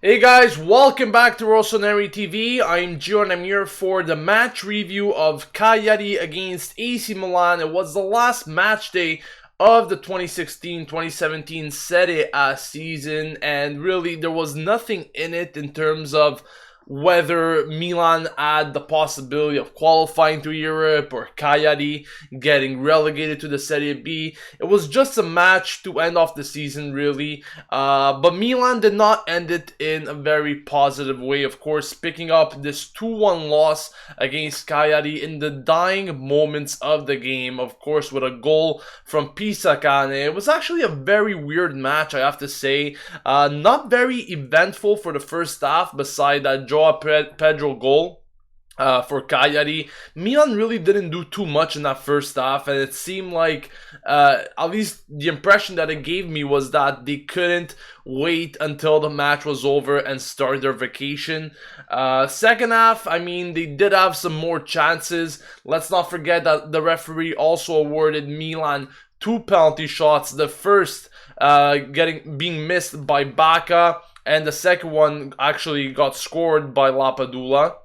Hey guys, welcome back to Rossoneri TV. I'm Gio and I'm here for the match review of Cagliari against AC Milan. It was the last match day of the 2016-2017 Serie A season, and really there was nothing in it in terms of whether Milan had the possibility of qualifying to Europe or Cagliari getting relegated to the Serie B. It was just a match to end off the season, really. But Milan did not end it in a very positive way, of course, picking up this 2-1 loss against Cagliari in the dying moments of the game, of course, with a goal from Pisacane. It was actually a very weird match, I have to say. Not very eventful for the first half, beside that Joao Pedro goal for Cagliari. Milan really didn't do too much in that first half, and it seemed like, at least the impression that it gave me was that they couldn't wait until the match was over and start their vacation. Second half, I mean, they did have some more chances. Let's not forget that the referee also awarded Milan 2 penalty shots. The first being missed by Bacca, and the second one actually got scored by Lapadula.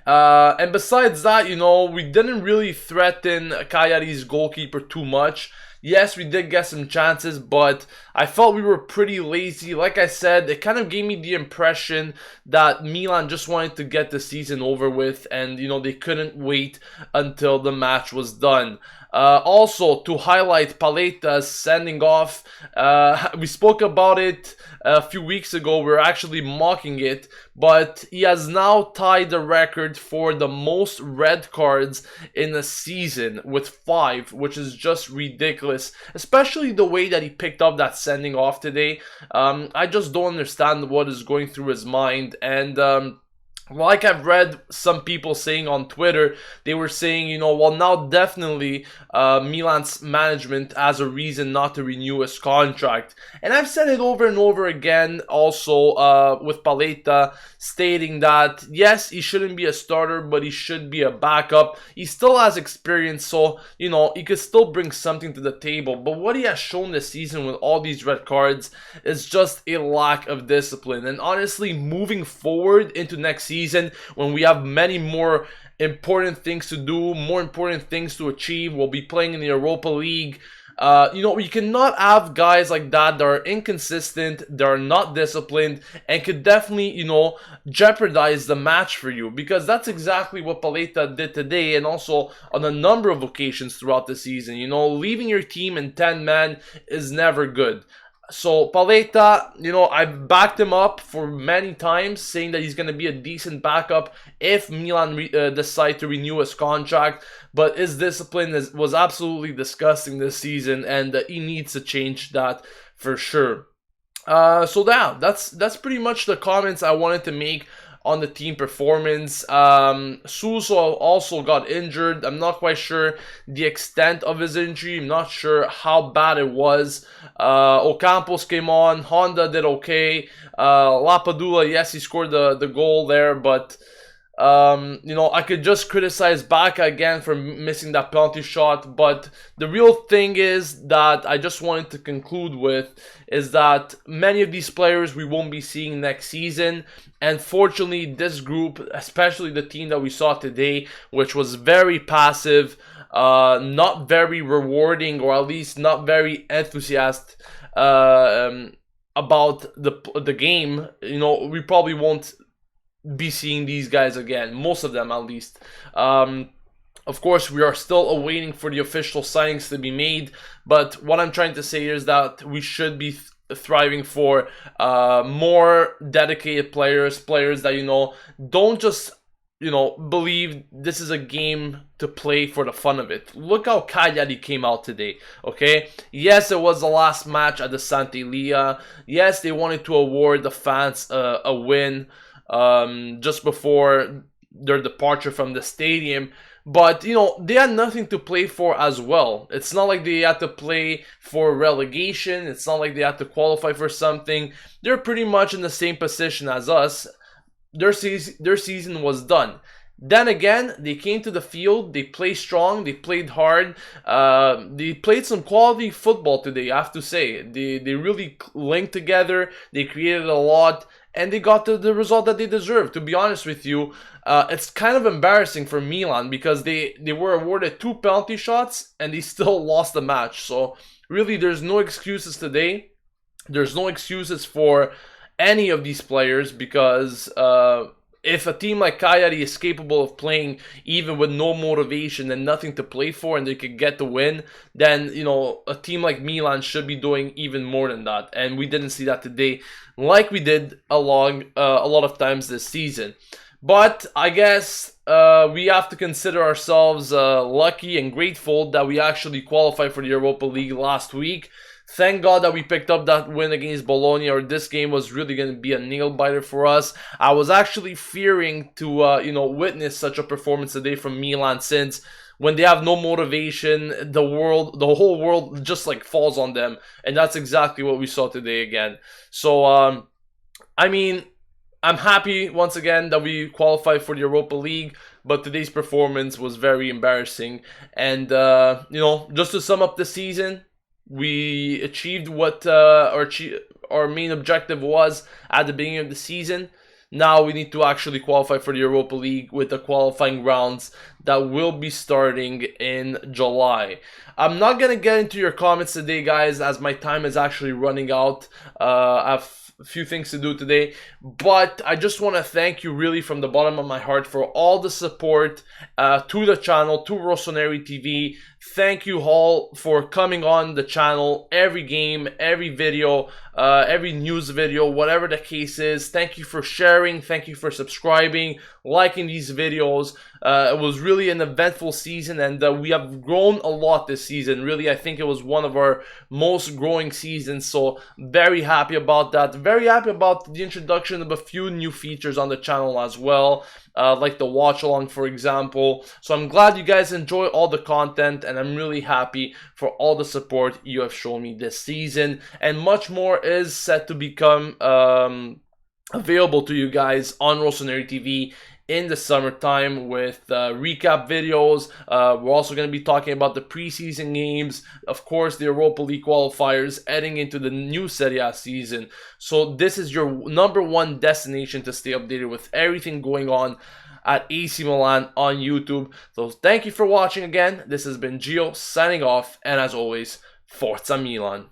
And besides that, we didn't really threaten Cagliari's goalkeeper too much. Yes, we did get some chances, but I felt we were pretty lazy. Like I said, it kind of gave me the impression that Milan just wanted to get the season over with, and they couldn't wait until the match was done. Also, to highlight Paletta's sending off, we spoke about it a few weeks ago. We were actually mocking it, but he has now tied the record for the most red cards in a season with 5, which is just ridiculous, especially the way that he picked up that sending off today. I just don't understand what is going through his mind, and like I've read some people saying on Twitter, they were saying, well, now definitely Milan's management has a reason not to renew his contract. And I've said it over and over again also with Paletta, stating that, yes, he shouldn't be a starter, but he should be a backup. He still has experience, so, he could still bring something to the table. But what he has shown this season with all these red cards is just a lack of discipline. And honestly, moving forward into next season, when we have many more important things to do, more important things to achieve, we'll be playing in the Europa League. You cannot have guys like that are inconsistent, that are not disciplined, and could definitely, jeopardize the match for you, because that's exactly what Paletta did today, and also on a number of occasions throughout the season. Leaving your team in 10 men is never good. So Paletta, I've backed him up for many times, saying that he's going to be a decent backup if Milan decide to renew his contract. But his discipline was absolutely disgusting this season, and he needs to change that for sure. So yeah, that's pretty much the comments I wanted to make on the team performance. Suso also got injured. I'm not quite sure the extent of his injury. I'm not sure how bad it was. Ocampos came on. Honda did okay. Lapadula, yes, he scored the goal there, but I could just criticize Bacca again for missing that penalty shot, but the real thing is that I just wanted to conclude with is that many of these players we won't be seeing next season, and fortunately this group, especially the team that we saw today, which was very passive, not very rewarding, or at least not very enthusiastic about the game, we probably won't be seeing these guys again, most of them at least. Of course, we are still awaiting for the official signings to be made, but what I'm trying to say is that we should be thriving for more dedicated players that, don't just, believe this is a game to play for the fun of it. Look how Cagliari came out today, okay? Yes, it was the last match at the Sant'Elia. Yes, they wanted to award the fans a win just before their departure from the stadium, but they had nothing to play for as well. It's not like they had to play for relegation. It's not like they had to qualify for something. They're pretty much in the same position as us. Their season was done. Then again, they came to the field, they played strong, they played hard, they played some quality football today, I have to say. They really linked together, they created a lot, and they got the result that they deserved. To be honest with you, it's kind of embarrassing for Milan because they were awarded 2 penalty shots and they still lost the match. So really, there's no excuses today. There's no excuses for any of these players because if a team like Cagliari is capable of playing even with no motivation and nothing to play for and they could get the win, then, you know, a team like Milan should be doing even more than that. And we didn't see that today like we did a lot of times this season. But I guess we have to consider ourselves lucky and grateful that we actually qualified for the Europa League last week. Thank God that we picked up that win against Bologna, or this game was really going to be a nail-biter for us. I was actually fearing to, witness such a performance today from Milan, since when they have no motivation, the whole world just like falls on them. And that's exactly what we saw today again. So, I'm happy once again that we qualified for the Europa League, but today's performance was very embarrassing. And, just to sum up the season, we achieved what our main objective was at the beginning of the season. Now we need to actually qualify for the Europa League with the qualifying rounds that will be starting in July. I'm not going to get into your comments today, guys, as my time is actually running out. I have a few things to do today, but I just want to thank you really from the bottom of my heart for all the support to the channel, to Rossoneri TV. Thank you all for coming on the channel every game, every video, every news video, whatever the case is. Thank you for sharing. Thank you for subscribing, liking these videos. It was really an eventful season, and we have grown a lot this season. Really, I think it was one of our most growing seasons, so very happy about that. Very happy about the introduction of a few new features on the channel as well, like the watch along, for example. So I'm glad you guys enjoy all the content, and I'm really happy for all the support you have shown me this season. And much more is set to become available to you guys on Rossoneri TV in the summertime with recap videos. We're also going to be talking about the preseason games, of course the Europa League qualifiers, heading into the new Serie A season. So this is your #1 destination to stay updated with everything going on at AC Milan on YouTube. So thank you for watching again. This has been Gio signing off, and as always, Forza Milan.